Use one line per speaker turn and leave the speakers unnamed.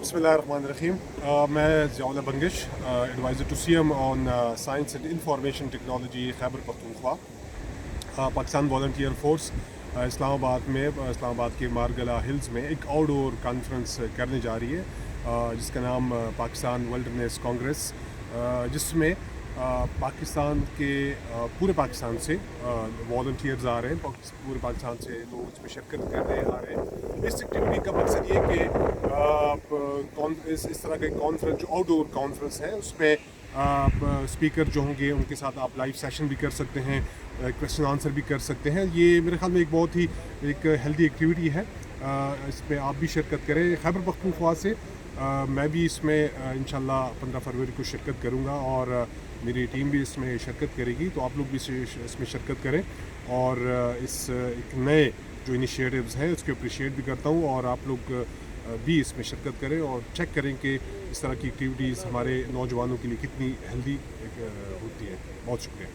बिस्मिल्लाहिर्रहमानिर्रहीम। मैं Ziaullah Bangash, adviser to CM on science and information technology Khyber Pakhtunkhwa. Pakistan volunteer force Islamabad के Margalla hills में एक आउटडोर कॉन्फ्रेंस करने जा रही है जिसका नाम पाकिस्तान विल्डरनेस कांग्रेस, जिसमें पाकिस्तान के पूरे पाकिस्तान से वॉलंटियर्स आ रहे हैं, पूरे पाकिस्तान से लोग इसमें शिरकत करने आ रहे हैं। इस एक्टिविटी का मकसद ये कि इस तरह का एक कॉन्फ्रेंस जो आउटडोर कॉन्फ्रेंस है उसमें स्पीकर जो होंगे उनके साथ आप लाइव सेशन भी कर सकते हैं, क्वेश्चन आंसर भी कर सकते हैं। ये मेरे ख्याल में एक बहुत ही एक हेल्दी एक्टिविटी है, इसमें आप भी शिरकत करें। खैबर पख्तूनख्वा से मैं भी इसमें इंशाल्लाह 15 फरवरी को शिरकत करूँगा और मेरी टीम भी इसमें शिरकत करेगी, तो आप लोग भी इसमें शिरकत करें। और इस एक नए जो इनिशिएटिव्स हैं उसको अप्रिशिएट भी करता हूँ, और आप लोग भी इसमें शिरकत करें और चेक करें कि इस तरह की एक्टिविटीज़ हमारे नौजवानों के लिए कितनी हेल्दी होती है। बहुत शुक्रिया।